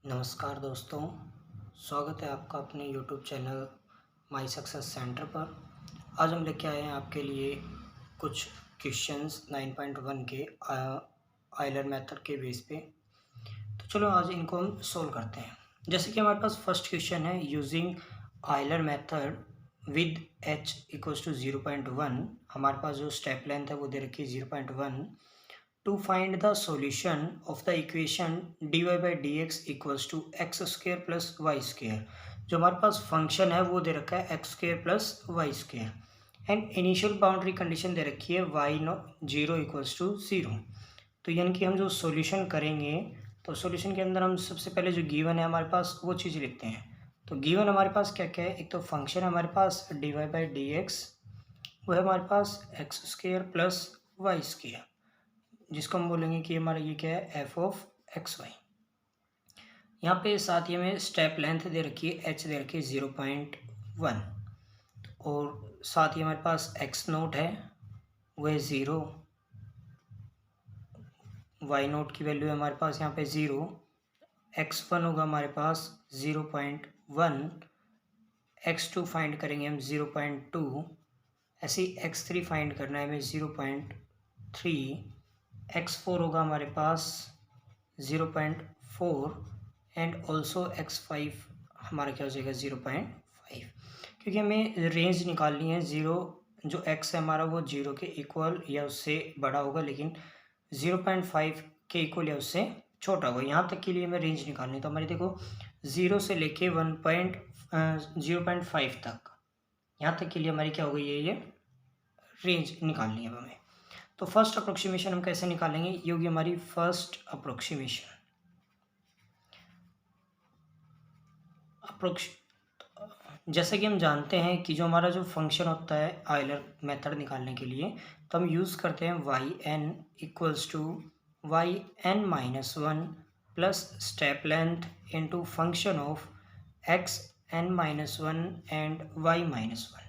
नमस्कार दोस्तों, स्वागत है आपका अपने YouTube channel my success centre पर। आज हम लेके आए हैं आपके लिए कुछ क्वेश्चंस 9.1 के आयलर मेथड के बेस पे। तो चलो आज इनको हम सोल्व करते हैं। जैसे कि हमारे पास फर्स्ट क्वेश्चन है, using Euler method with h equals to 0.1। हमारे पास जो स्टेप लेंथ है वो दे रखी है 0.1 to find the solution of the equation dy by dx equals to x square plus y square। जो हमारे पास फंक्शन है वो दे रखा है x square plus y square and initial boundary condition दे रखी है y नो 0 इक्वल्स टू 0। तो यानी कि हम जो सॉल्यूशन करेंगे तो सॉल्यूशन के अंदर हम सबसे पहले जो गिवन है हमारे पास वो चीज़ लिखते हैं। तो गिवन हमारे पास क्या क्या है, एक तो फंक्शन है हमारे पास dy by dx, वो है हमारे पास x square plus Y square, जिसको हम बोलेंगे कि हमारा ये क्या है, एफ ऑफ एक्स वाई। यहाँ पे साथ ही हमें स्टेप लेंथ दे रखी है, एच दे रखी है 0.1, और साथ ही हमारे पास एक्स नोट है वो है 0, वाई नोट की वैल्यू है हमारे पास यहाँ पे 0, एक्स वन होगा हमारे पास 0.1, एक्स टू फाइंड करेंगे हम 0.2, ऐसे ही एक्स थ्री फाइंड करना है हमें 0.3, एक्स फोर होगा हमारे पास 0.4 एंड ऑल्सो x5 हमारा क्या हो जाएगा 0.5, क्योंकि हमें रेंज निकालनी है। ज़ीरो जो x है हमारा वो 0 के इक्वल या उससे बड़ा होगा, लेकिन 0.5 के इक्वल या उससे छोटा होगा। यहाँ तक के लिए हमें रेंज निकालनी है। तो हमारी देखो 0 से लेके 0.5 तक, यहाँ तक के लिए हमारी क्या हो गई है, ये रेंज निकालनी है हमें। तो फर्स्ट अप्रोक्सीमेशन हम कैसे निकालेंगे, ये होगी हमारी फर्स्ट अप्रोक्सीमेशन। जैसे कि हम जानते हैं कि जो हमारा जो फंक्शन होता है आयलर मेथड निकालने के लिए, तो हम यूज़ करते हैं Y N equals to Y N minus one plus step length into function of x N minus one and Y minus one.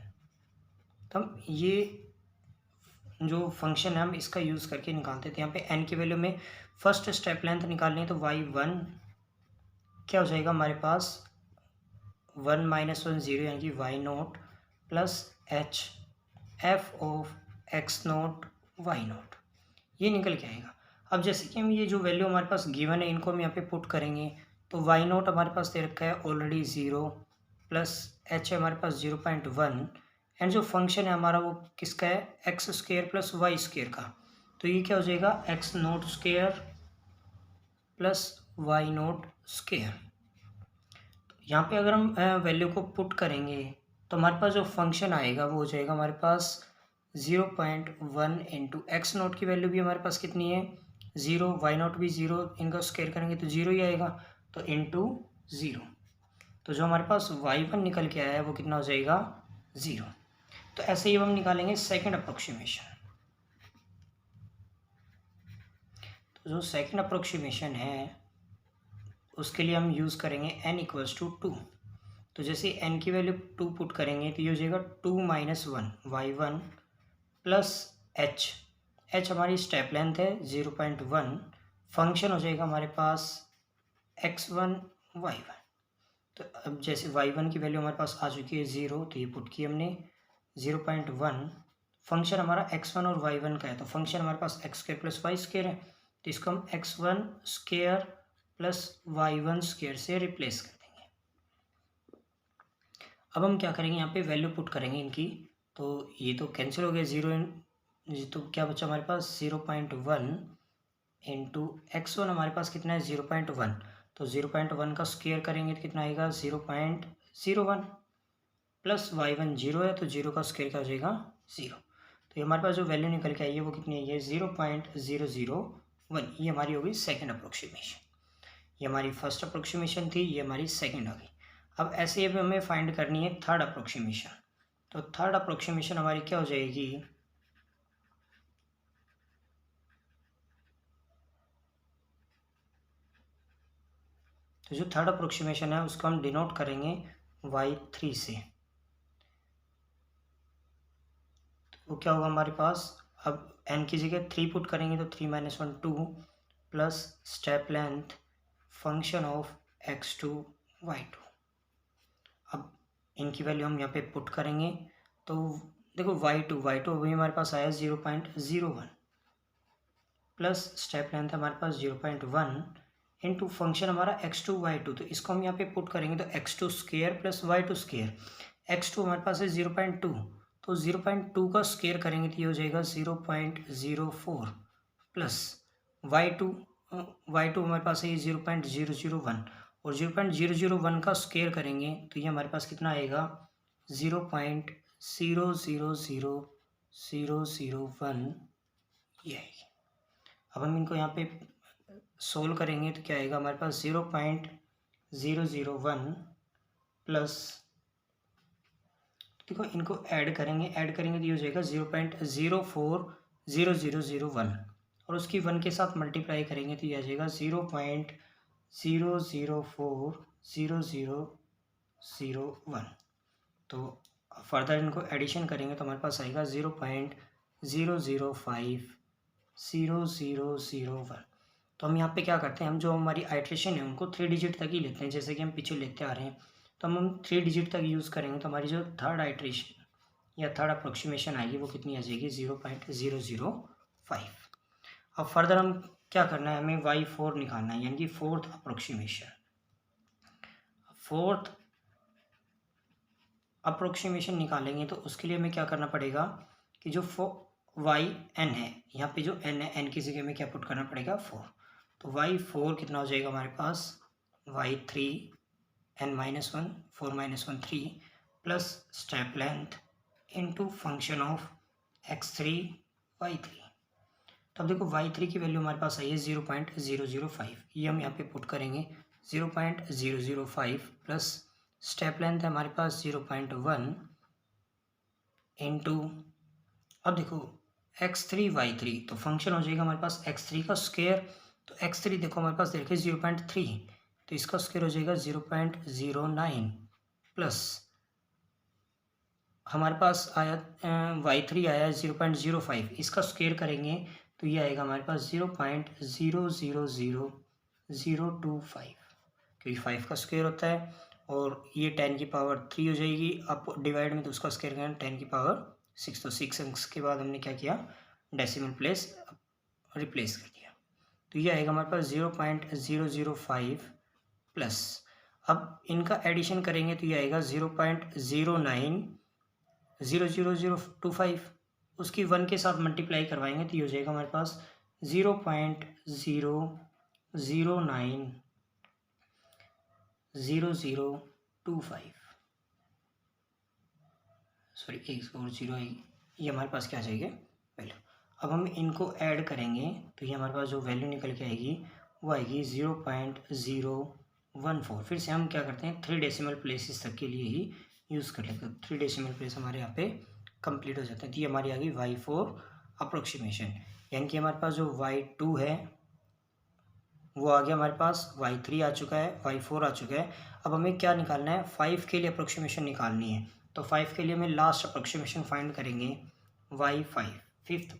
तो हम ये जो फंक्शन है हम इसका यूज़ करके निकालते थे। यहाँ पे एन की वैल्यू में फर्स्ट स्टेप लेंथ निकालनी है, तो वाई वन क्या हो जाएगा हमारे पास 1 माइनस 1 0, यानी कि Y nought plus H F of x nought Y nought, ये निकल के आएगा। अब जैसे कि हम ये जो वैल्यू हमारे पास गिवन है इनको हम यहाँ पे पुट करेंगे, तो वाई नोट हमारे पास दे रखा है ऑलरेडी 0 प्लस एच है हमारे पास 0.1 एंड जो फंक्शन है हमारा वो किसका है, x square plus Y square का। तो ये क्या हो जाएगा, x nought square plus Y nought square. यहाँ पे अगर हम वैल्यू को पुट करेंगे तो हमारे पास जो फंक्शन आएगा वो हो जाएगा हमारे पास 0.1 इंटू एक्स नोट की वैल्यू भी हमारे पास कितनी है 0, वाई नोट भी 0, इनका स्क्वायर करेंगे तो 0 ही आएगा, तो इंटू 0। तो जो हमारे पास वाई वन निकल के आया है वो कितना हो जाएगा 0। तो ऐसे ही हम निकालेंगे सेकेंड अप्रोक्सीमेशन। तो जो सेकेंड अप्रोक्सीमेशन है उसके लिए हम यूज़ करेंगे n इक्वल्स टू 2। तो जैसे n की वैल्यू 2 पुट करेंगे तो ये हो जाएगा 2 minus 1 Y one plus h हमारी स्टेप लेंथ है 0.1, फंक्शन हो जाएगा हमारे पास x1 y1। तो अब जैसे y1 की वैल्यू हमारे पास आ चुकी है 0, तो ये पुट की हमने 0.1, फंक्शन हमारा x1 और y1 का है, तो फंक्शन हमारे पास x square plus Y square है, तो इसको हम x1 square plus y1 square से रिप्लेस कर देंगे। अब हम क्या करेंगे, यहाँ पे वैल्यू पुट करेंगे इनकी, तो ये तो कैंसिल हो गया 0, तो क्या बचा हमारे पास 0.1 इंटू x1 हमारे पास कितना है 0.1, तो 0.1 का स्क्वायर करेंगे तो कितना आएगा 0.01 प्लस y1 0 है, तो 0 का स्क्वायर क्या हो जाएगा 0। तो ये हमारे पास जो वैल्यू निकल के आई है वो कितनी है, ये 0.001। ये हमारी होगी सेकेंड अप्रोक्सीमेशन। ये हमारी फर्स्ट अप्रोक्सीमेशन थी, ये हमारी सेकेंड आ गई। अब ऐसे ही हमें फाइंड करनी है थर्ड अप्रोक्सीमेशन। तो थर्ड अप्रोक्सीमेशन हमारी क्या हो जाएगी, तो जो थर्ड अप्रोक्सीमेशन है उसको हम डिनोट करेंगे y3 से। तो वो क्या होगा हमारे पास, अब n की जगह 3 पुट करेंगे तो 3 minus 1 2 plus step length function of x2 y2। अब इनकी वैल्यू हम यहाँ पे पुट करेंगे तो देखो y2 अभी हमारे पास आया 0.01 प्लस स्टेप लेंथ हमारे पास 0.1 इंटू फंक्शन हमारा x2 y2, तो इसको हम यहाँ पे पुट करेंगे तो x2 square plus y2 square. x2 हमारे पास है 0.2, तो 0.2 का स्क्वेयर करेंगे तो ये हो जाएगा 0.04 प्लस y2 हमारे पास है 0.001 और 0.001 का स्क्वेयर करेंगे तो ये हमारे पास कितना आएगा 0.000001 ये आएगी। अब हम इनको यहाँ पे सोल्व करेंगे तो क्या आएगा हमारे पास 0.001 प्लस, देखो इनको ऐड करेंगे तो ये हो जाएगा 0.040001 और उसकी 1 के साथ मल्टीप्लाई करेंगे तो ये आ जाएगा 0.000001। तो फर्दर इनको एडिशन करेंगे तो हमारे पास आएगा 0.00500001। तो हम यहाँ पे क्या करते हैं, हम जो हमारी आइट्रेशन है उनको 3 डिजिट तक ही लेते हैं, जैसे कि हम पीछे लेते आ रहे हैं। तो हम 3 डिजिट तक यूज़ करेंगे तो हमारी जो थर्ड आइट्रेशन या थर्ड अप्रोक्सीमेशन आएगी वो कितनी आ जाएगी 0.005। अब फर्दर हम क्या करना है, हमें y4 निकालना है, यानी कि फोर्थ अप्रोक्सीमेशन निकालेंगे तो उसके लिए हमें क्या करना पड़ेगा कि जो yn है, यहाँ पे जो n है, n की जगह में क्या पुट करना पड़ेगा 4। तो y4 कितना हो जाएगा हमारे पास y3 n-1 4 - 1 3 plus step length into function of x3 y3। तो अब देखो y3 की वैल्यू हमारे पास आई है 0.005, ये हम यहाँ पे पुट करेंगे 0.005 प्लस स्टेप लेंथ है हमारे पास 0.1 इंटू, अब देखो x3 y3, तो फंक्शन हो जाएगा हमारे पास x3 का स्क्वायर, तो x3 देखो हमारे पास देखिए 0.3, तो इसका स्क्वायर हो जाएगा 0.09 प्लस हमारे पास आया y3 आया 0.05, इसका स्क्वायर करेंगे तो ये आएगा हमारे पास 0.000025, क्योंकि 5 का स्क्वायर होता है और ये 10 की पावर 3 हो जाएगी। अब डिवाइड में तो उसका स्क्वायर करें 10 की पावर 6, तो 6 अंक्स के बाद हमने क्या किया, डेसिमल प्लेस रिप्लेस कर दिया, तो ये आएगा हमारे पास 0.005 प्लस, अब इनका एडिशन करेंगे तो ये आएगा 0.09000025, उसकी 1 के साथ मल्टीप्लाई करवाएंगे तो ये हो जाएगा हमारे पास 0.0090025, सॉरी एक और जीरो आएगी, ये हमारे पास क्या आ जाएगा वैल्यू। अब हम इनको ऐड करेंगे तो ये हमारे पास जो वैल्यू निकल के आएगी वो आएगी 0.014। फिर से हम क्या करते हैं 3 डेसिमल प्लेसेस तक के लिए ही यूज़ कर लेते हैं, 3 डेसिमल प्लेस हमारे यहाँ पे कंप्लीट हो जाते हैं। तो ये हमारी आ गई y4 अप्रोक्सीमेशन, यानी कि हमारे पास जो y2 है वो आ गया हमारे पास, y3 आ चुका है, y4 आ चुका है। अब हमें क्या निकालना है, 5 के लिए अप्रोक्सीमेशन निकालनी है, तो 5 के लिए हमें लास्ट अप्रोक्सीमेशन फाइंड करेंगे y5, फिफ्थ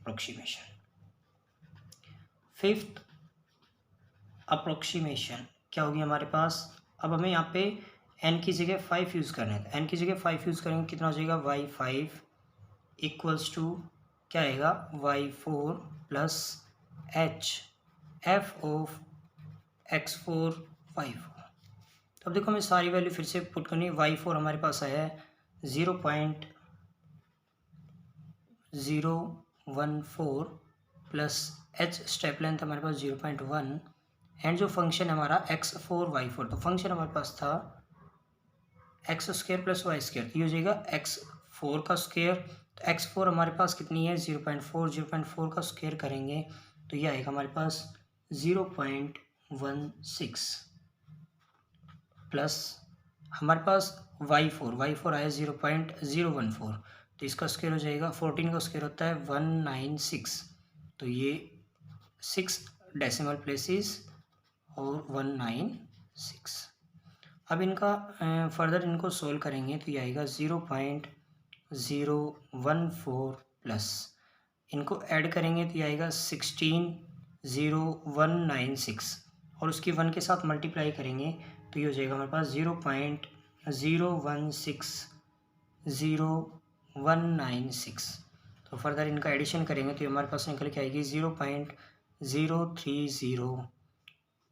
अप्रोक्सीमेशन क्या होगी हमारे पास। अब हमें यहाँ पे n की जगह 5 यूज़ करना है, तो n की जगह 5 यूज़ करेंगे कितना हो जाएगा y5 इक्वल्स टू क्या आएगा y4 plus h f of x4 y4। तो अब देखो हमें सारी वैल्यू फिर से पुट करनी है। y4 हमारे पास आया है 0.014 प्लस h स्टेप लेंथ हमारे पास 0.1 एंड जो फंक्शन हमारा x4 y4, तो फंक्शन हमारे पास था x square plus Y square, तो ये हो जाएगा x4 का स्क्वायर, तो x4 हमारे पास कितनी है 0.4 का स्क्वायर करेंगे तो ये आएगा हमारे पास 0.16 प्लस हमारे पास y4 आया 0.014, तो इसका स्क्वायर हो जाएगा 14 का स्क्वायर होता है 196, तो ये 6 डेसिमल प्लेसेस और 196। अब इनका फर्दर इनको सोल्व करेंगे तो ये आएगा 0.014 प्लस इनको ऐड करेंगे तो ये आएगा 16196 और उसकी 1 के साथ मल्टीप्लाई करेंगे तो ये हो जाएगा हमारे पास 0.016019 तो फर्दर इनका एडिशन करेंगे तो हमारे पास निकल के आएगी 0.030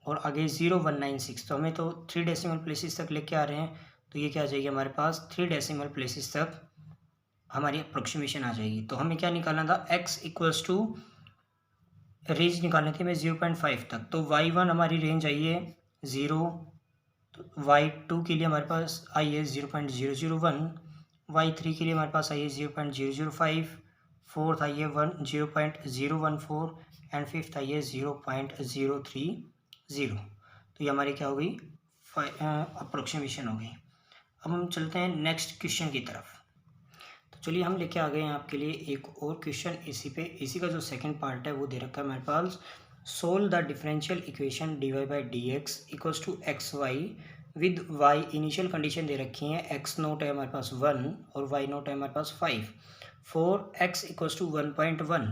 और आगे 0196 तो हमें तो 3 डेसिमल प्लेसेस तक लेके आ रहे हैं तो ये क्या आ जाएगी हमारे पास 3 डेसिमल प्लेसेस तक हमारी अप्रोक्सीमेशन आ जाएगी। तो हमें क्या निकालना था x इक्वल्स टू रेंज निकालनी थी हमें 0.5 तक तो y1 हमारी रेंज आई है 0 तो y2 के लिए हमारे पास आई है 0.001 y3 के लिए हमारे पास आई है 0.005 फोर्थ आई है 0.014 एंड फिफ्थ आई है 0.030 तो ये हमारी क्या हो गई अप्रोक्सीमेशन हो गई। अब हम चलते हैं नेक्स्ट क्वेश्चन की तरफ। तो चलिए हम लेके आ गए हैं आपके लिए एक और क्वेश्चन इसी का जो सेकंड पार्ट है वो दे रखा है हमारे पास। Solve the differential equation dy by d x equals to x y with y initial condition दे रखी है x नोट है हमारे पास 1 और y नोट है हमारे पास 5 for x equals to 1.1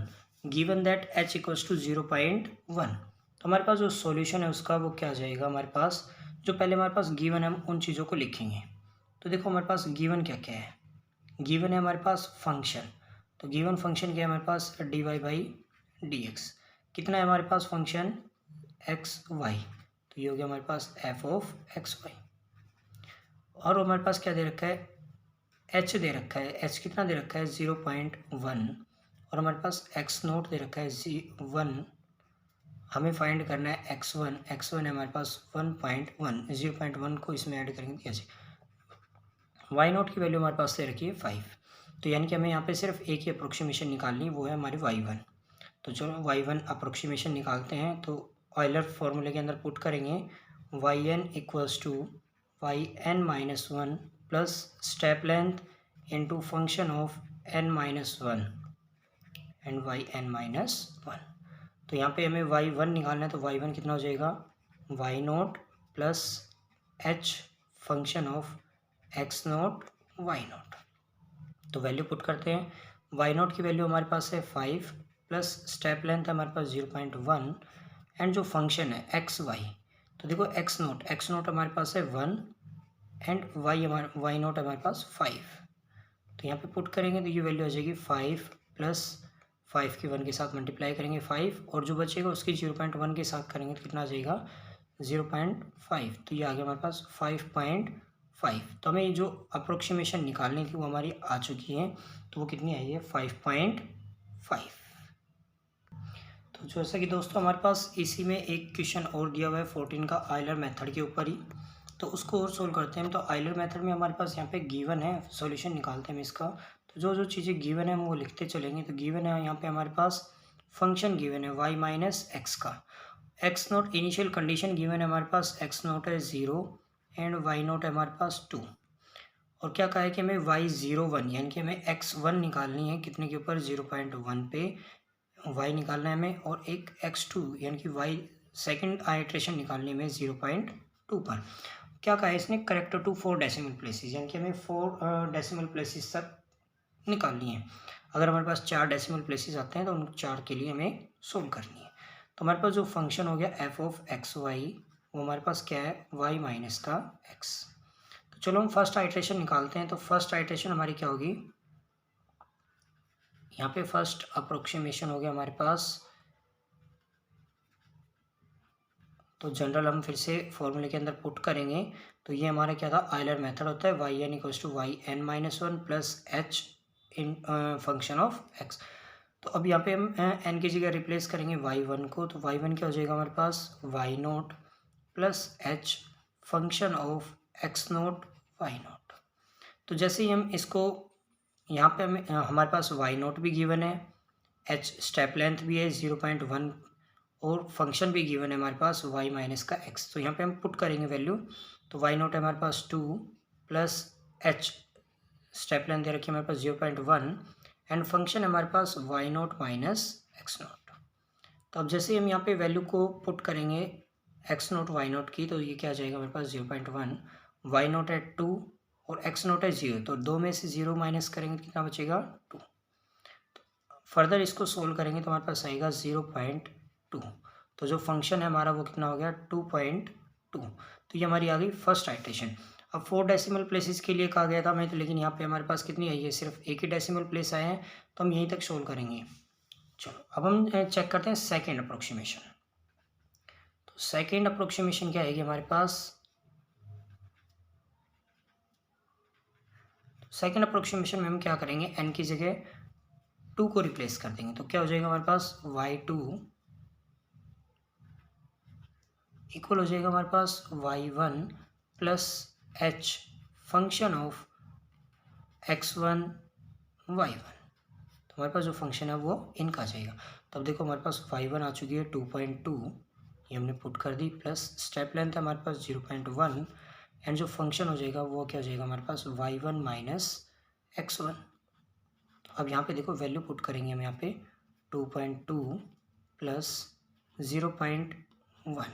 given that h equals to 0.1 तो हमारे पास जो सॉल्यूशन है उसका वो क्या आ जाएगा हमारे पास जो पहले हमारे पास गिवन है हम उन चीज़ों को लिखेंगे। तो देखो हमारे पास गिवन क्या क्या है, गिवन है हमारे पास फंक्शन तो गिवन फंक्शन क्या है हमारे पास dy बाई डी एक्स कितना है हमारे पास फंक्शन एक्स वाई तो ये हो गया हमारे पास f ऑफ एक्स वाई और हमारे पास क्या दे रखा है h दे रखा है h कितना दे रखा है 0.1 और हमारे पास x नोट दे रखा है 1 हमें फाइंड करना है x1 है हमारे पास 1.1 0.1 को इसमें ऐड करेंगे कैसे y नोट की वैल्यू हमारे पास दे रखी है 5 तो यानी कि हमें यहाँ पे सिर्फ एक ही अप्रोक्सीमेशन निकालनी है वो है हमारी y1 तो चलो y1 अप्रोक्सीमेशन निकालते हैं तो ऑयलर फॉर्मूले के अंदर पुट करेंगे yn equals to yn minus 1 plus step length into function of n minus 1 and yn minus 1 तो यहाँ पे हमें y1 निकालना है तो y1 कितना हो जाएगा y nought plus h function of x note y note तो वैल्यू पुट करते हैं y नोट की वैल्यू हमारे पास है 5 प्लस स्टेप लेंथ है हमारे पास 0.1 एंड जो फंक्शन है एक्स वाई तो देखो एक्स नोट हमारे पास है 1 एंड वाई नोट हमारे पास 5 तो यहाँ पे पुट करेंगे तो ये वैल्यू आ जाएगी 5 प्लस 5 की 1 के साथ मल्टीप्लाई करेंगे 5 और जो बचेगा उसकी 0.1 के साथ करेंगे तो कितना आ जाएगा 0.5 तो ये आ गया हमारे पास 5.5 तो हमें ये जो अप्रोक्सीमेशन निकालने की वो हमारी आ चुकी है तो वो कितनी आई है 5.5। तो जैसा कि दोस्तों हमारे पास इसी में एक क्वेश्चन और दिया हुआ है 14 का आयलर मेथड के ऊपर ही तो उसको और सोल्व करते हैं। तो आयलर मेथड में हमारे पास यहाँ पे गिवन है सॉल्यूशन निकालते हैं हम इसका तो जो जो चीज़ें गिवन है हम वो लिखते चलेंगे। तो गिवन है यहाँ पे हमारे पास फंक्शन गिवन है y माइनस एक्स का x note initial condition given है हमारे पास x नोट है 0 एंड y नोट है हमारे पास 2 और क्या कहा है कि हमें y01 यानी कि हमें x1 निकालनी है कितने के ऊपर 0.1 पे y निकालना है हमें और एक x2 यानी कि y सेकंड आइट्रेशन निकालने में 0.2 पर क्या कहा है इसने करेक्ट टू 4 डेसिमल प्लेसेस यानी कि हमें 4 डेसिमल प्लेसेस तक निकालनी है। अगर हमारे पास 4 डेसिमल प्लेसेस आते हैं तो उन 4 के लिए हमें सोल्व करनी है। तो हमारे पास जो फंक्शन हो गया f ऑफ एक्स वाई वो हमारे पास क्या है y माइनस का x। तो चलो हम फर्स्ट आइट्रेशन निकालते हैं। तो फर्स्ट आइट्रेशन हमारी क्या होगी यहाँ पे फर्स्ट अप्रोक्सीमेशन हो गया हमारे पास तो जनरल हम फिर से फॉर्मूले के अंदर पुट करेंगे तो ये हमारा क्या था आयलर मेथड होता है Y N equals to Y N minus 1 plus H in function of x. तो अब यहाँ पे हम एन की जगह रिप्लेस करेंगे y1 को तो y1 क्या हो जाएगा हमारे पास y nought plus H function of x nought Y nought. तो जैसे ही हम इसको यहाँ पे हमें हमारे पास y नोट भी गिवन है h स्टेप लेंथ भी है 0.1 और फंक्शन भी गिवन है हमारे पास y माइनस का x। तो यहाँ पे हम पुट करेंगे वैल्यू तो y नोट है हमारे पास 2 प्लस h स्टेप लेंथ दे रखी है हमारे पास 0.1 एंड फंक्शन है हमारे पास y note minus x note. तो अब जैसे हम यहाँ पे वैल्यू को पुट करेंगे x नोट y नोट की तो ये क्या आ जाएगा हमारे पास 0.1 y नोट है 2 और x नोट है 0 तो 2 में से 0 माइनस करेंगे तो कितना बचेगा 2। फर्दर इसको सोल्व करेंगे तो हमारे पास आएगा 0.2 तो जो फंक्शन है हमारा वो कितना हो गया 2.2 2। तो ये हमारी आ गई फर्स्ट आइट्रेशन। अब 4 डेसिमल प्लेसेस के लिए कहा गया था हमें, तो लेकिन यहाँ पे हमारे पास कितनी आई है, सिर्फ एक ही डेसिमल प्लेस आए हैं, तो हम यहीं तक सोल्व करेंगे। चलो अब हम चेक करते हैं सेकेंड अप्रोक्सीमेशन। तो सेकेंड अप्रोक्सीमेशन क्या आएगी हमारे पास, सेकेंड अप्रोक्सीमेशन में हम क्या करेंगे, n की जगह 2 को रिप्लेस कर देंगे। तो क्या हो जाएगा हमारे पास, y2 इक्वल हो जाएगा हमारे पास y1 plus h function of x1 y1। तो हमारे पास जो फंक्शन है वो इनका आ जाएगा। तो अब देखो हमारे पास y1 आ चुकी है 2.2, ये हमने पुट कर दी, प्लस स्टेप लेंथ है हमारे पास 0.1, एंड जो फंक्शन हो जाएगा वो क्या हो जाएगा हमारे पास y1 माइनस x1। तो अब यहाँ पे देखो वैल्यू पुट करेंगे हम यहाँ पे 2.2 प्लस 0.1।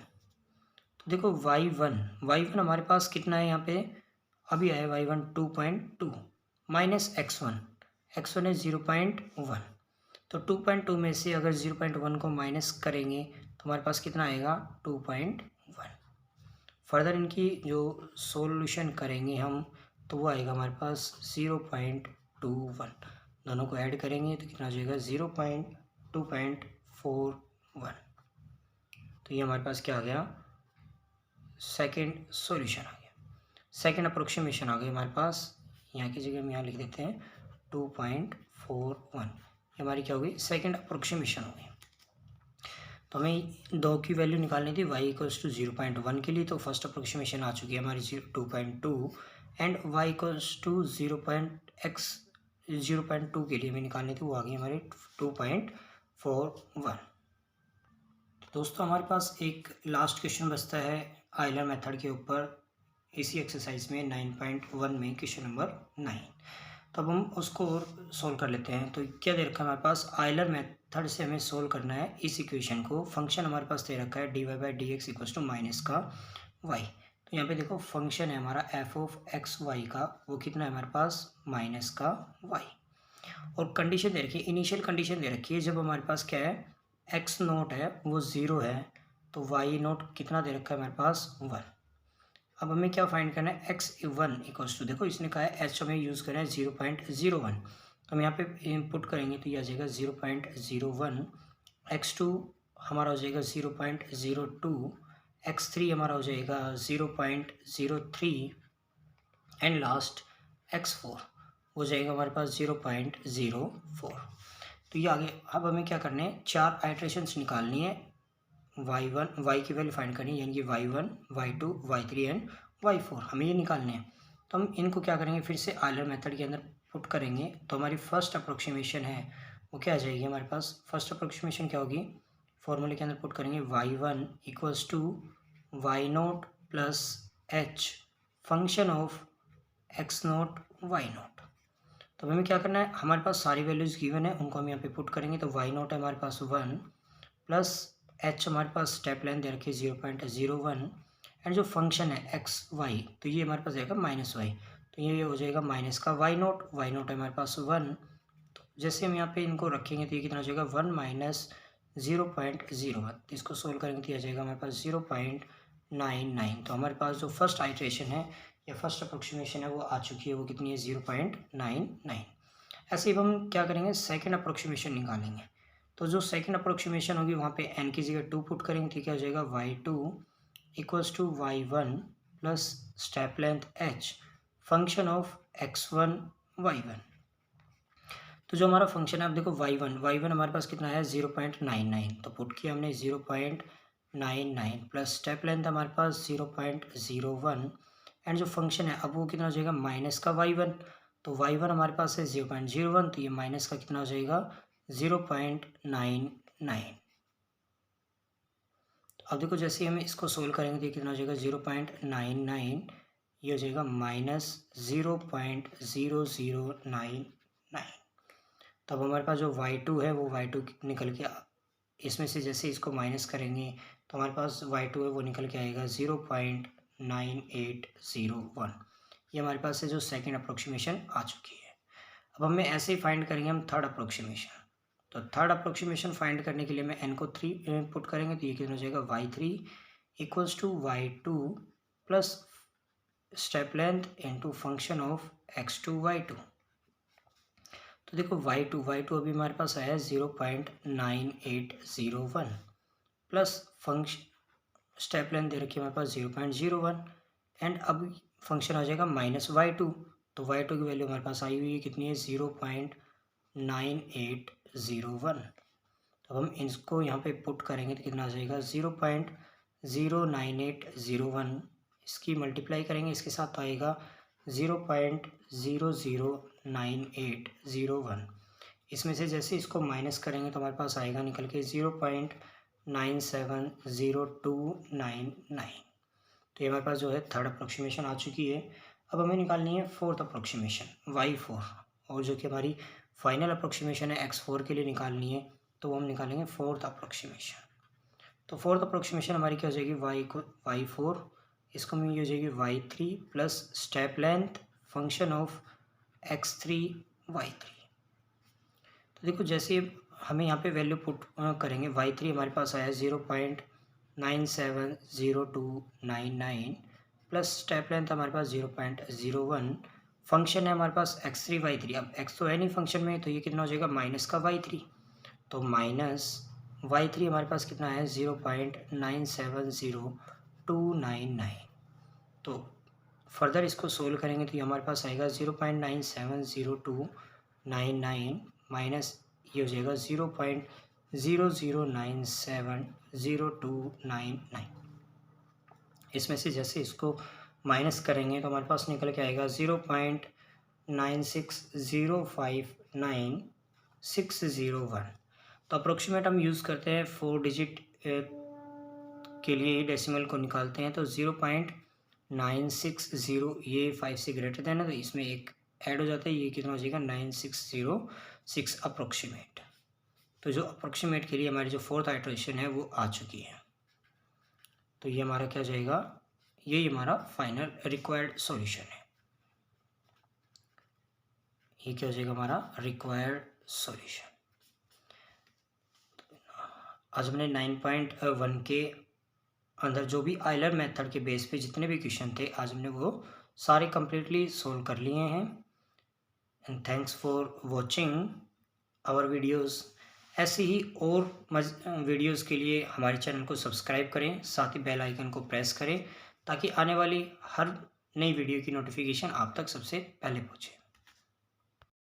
तो देखो y1 हमारे पास कितना है यहाँ पे, अभी आया y1 2.2 माइनस x1 है 0.1। तो 2.2 में से अगर 0.1 को माइनस करेंगे तो हमारे पास कितना आएगा 2.1। फर्दर इनकी जो सॉल्यूशन करेंगे हम तो वो आएगा हमारे पास 0.21। दोनों को ऐड करेंगे तो कितना हो जाएगा 0.2.41। तो ये हमारे पास क्या आ गया, सेकेंड सॉल्यूशन आ गया, सेकेंड अप्रोक्सीमेशन आ गई हमारे पास। यहाँ की जगह हम यहाँ लिख देते हैं 2.41। ये हमारी क्या होगी, सेकेंड अप्रोक्सीमेशन हो गई। तो हमें 2 की वैल्यू निकालनी थी y इक्वल्स टू 0.1 के लिए, तो फर्स्ट अप्रोक्सीमेशन आ चुकी है हमारी 2.2, एंड y इक्वल्स टू 0.2 के लिए हमें निकालनी थी, वो आ गई हमारी 2.41। दोस्तों हमारे पास एक लास्ट क्वेश्चन बचता है आयलर मेथड के ऊपर, इसी एक्सरसाइज में 9.1 में क्वेश्चन नंबर 9। तो अब हम उसको सोल्व कर लेते हैं। तो क्या दे रखा है हमारे पास, आयलर मेथड से हमें सोल्व करना है इस इक्वेशन को। फंक्शन हमारे पास दे रखा है dy/dx इक्वल्स टू माइनस का y। तो यहाँ पे देखो फंक्शन है हमारा f ऑफ एक्स वाई का, वो कितना है हमारे पास माइनस का y। और कंडीशन दे रखी है, इनिशियल कंडीशन दे रखी है, जब हमारे पास क्या है एक्स नोट है वो 0 है, तो वाई नोट कितना दे रखा है हमारे पास 1। अब हमें क्या फाइंड करना है, x1 इक्वल्स टू, देखो इसने कहा है h हमें यूज़ करना है 0.01, तो हम यहाँ पे इनपुट करेंगे तो ये आ जाएगा 0.01, x2 हमारा हो जाएगा 0.02, x3 हमारा हो जाएगा 0.03, एंड लास्ट x4 हो जाएगा हमारे पास 0.04। तो ये आगे अब हमें क्या करना है, 4 आइट्रेशंस निकालनी है, y1 y की वैल्यू फाइंड करनी है, यानी कि y1 y2 y3 and y4 हमें ये निकालने हैं। तो हम इनको क्या करेंगे, फिर से आयलर मेथड के अंदर पुट करेंगे। तो हमारी फर्स्ट अप्रोक्सीमेशन है वो क्या आ जाएगी हमारे पास, फर्स्ट अप्रोक्सीमेशन क्या होगी, फॉर्मूले के अंदर पुट करेंगे y1 equals to Y nought plus h function of x nought Y nought. तो हमें क्या करना है, हमारे पास सारी वैल्यूज़ गिवन है, उनको हम यहाँ पे पुट करेंगे। तो वाई नोट है हमारे पास 1 प्लस h हमारे पास स्टेप लाइन दे रखी है 0.01, एंड जो फंक्शन है एक्स वाई तो ये हमारे पास आएगा माइनस वाई, तो ये हो जाएगा माइनस का वाई नोट है हमारे पास 1। तो जैसे हम यहाँ पे इनको रखेंगे तो ये कितना हो जाएगा 1 माइनस 0.01, तो इसको सोल्व करेंगे तो ये आ जाएगा हमारे पास 0.99। तो हमारे पास जो फर्स्ट आइट्रेशन है या फर्स्ट अप्रोक्सीमेशन है वो आ चुकी है, वो कितनी है 0.99। ऐसे ही हम क्या करेंगे, सेकेंड अप्रोक्सीमेशन निकालेंगे। तो जो सेकेंड अप्रोक्सीमेशन होगी वहाँ पे n की जगह 2 पुट करेंगे तो क्या हो जाएगा y2 equals to y1 plus step length h function of x1 y1। तो जो हमारा फंक्शन है, अब देखो y1 हमारे पास कितना है 0.99, तो पुट किया हमने 0.99 प्लस स्टेप लेंथ हमारे पास 0.01, एंड जो फंक्शन है अब वो कितना हो जाएगा माइनस का y1। तो y1 हमारे पास है 0.01, तो ये माइनस का कितना हो जाएगा 0.99। तो अब देखो जैसे हम इसको सोल्व करेंगे तो ये कितना हो जाएगा 0.99, ये हो जाएगा माइनस 0.0099। तो अब हमारे पास जो y2 है वो y2 निकल के, इसमें से जैसे इसको माइनस करेंगे तो हमारे पास y2 है वो निकल के आएगा 0.9801। ये हमारे पास से जो सेकेंड अप्रोक्सीमेशन आ चुकी है। अब हमें ऐसे ही फाइंड करेंगे हम थर्ड अप्रोक्सीमेशन। तो थर्ड अप्रोक्सीमेशन फाइंड करने के लिए मैं n को 3 पुट करेंगे तो ये कितना हो जाएगा y3 equals to y2 plus step length into function of x2 y2। तो देखो y2 अभी हमारे पास आया है 0.9801 प्लस फंक्शन स्टेप लेंथ दे रखी है हमारे पास 0.01 एंड अब फंक्शन आ जाएगा -y2। तो y2 की वैल्यू हमारे पास आई हुई है कितनी है 0.9801। तो हम इसको यहाँ पे पुट करेंगे तो कितना आ जाएगा 0.09801। इसकी मल्टीप्लाई करेंगे इसके साथ तो आएगा 0.009801। इसमें से जैसे इसको माइनस करेंगे तो हमारे पास आएगा निकल के 0.970299। तो ये हमारे पास जो है थर्ड अप्रोक्सीमेशन आ चुकी है। अब हमें निकालनी है फोर्थ अप्रोक्सीमेशन y4, और जो कि हमारी फाइनल अप्रोक्सीमेशन है x4 के लिए निकालनी है। तो हम निकालेंगे फोर्थ अप्रोक्सीमेशन। तो फोर्थ अप्रोक्सीमेशन हमारी क्या हो जाएगी y4, इसको में ये हो जाएगी y3 plus step length function of x3 y3। तो देखो जैसे हमें यहाँ पे वैल्यू पुट करेंगे y3 हमारे पास आया 0.970299 प्लस स्टेप लेंथ हमारे पास 0.01। फंक्शन है हमारे पास x3 y3। अब x तो है नहीं फंक्शन में, तो ये कितना हो जाएगा माइनस का y3। तो माइनस y3 हमारे पास कितना है 0.970299। तो फर्दर इसको सोल्व करेंगे तो ये हमारे पास आएगा 0.970299 माइनस ये हो जाएगा 0.00970299। इसमें से जैसे इसको माइनस करेंगे तो हमारे पास निकल के आएगा 0.96059601। तो अप्रोक्सीमेट हम यूज़ करते हैं 4 डिजिट के लिए डेसिमल को निकालते हैं। तो 0.960 ये 5 से ग्रेटर देन है, तो इसमें एक ऐड हो जाता है, ये कितना हो जाएगा 9606 अप्रोक्सीमेट। तो जो अप्रोक्सीमेट के लिए हमारी जो फोर्थ आइटरेशन है वो आ चुकी है। तो ये हमारा क्या जाएगा, यही हमारा फाइनल रिक्वायर्ड सॉल्यूशन है। ये क्या हो जाएगा हमारा रिक्वायर्ड सॉल्यूशन। आज हमने 9.1 के अंदर जो भी आइलर मेथड के बेस पे जितने भी क्वेश्चन थे आज हमने वो सारे कम्प्लीटली सोल्व कर लिए हैं। And thanks for watching our videos. ऐसे ही और वीडियोस के लिए हमारे चैनल को सब्सक्राइब करें, साथ ही बेल आइकन को प्रेस करें ताकि आने वाली हर नई वीडियो की नोटिफिकेशन आप तक सबसे पहले पहुँचे।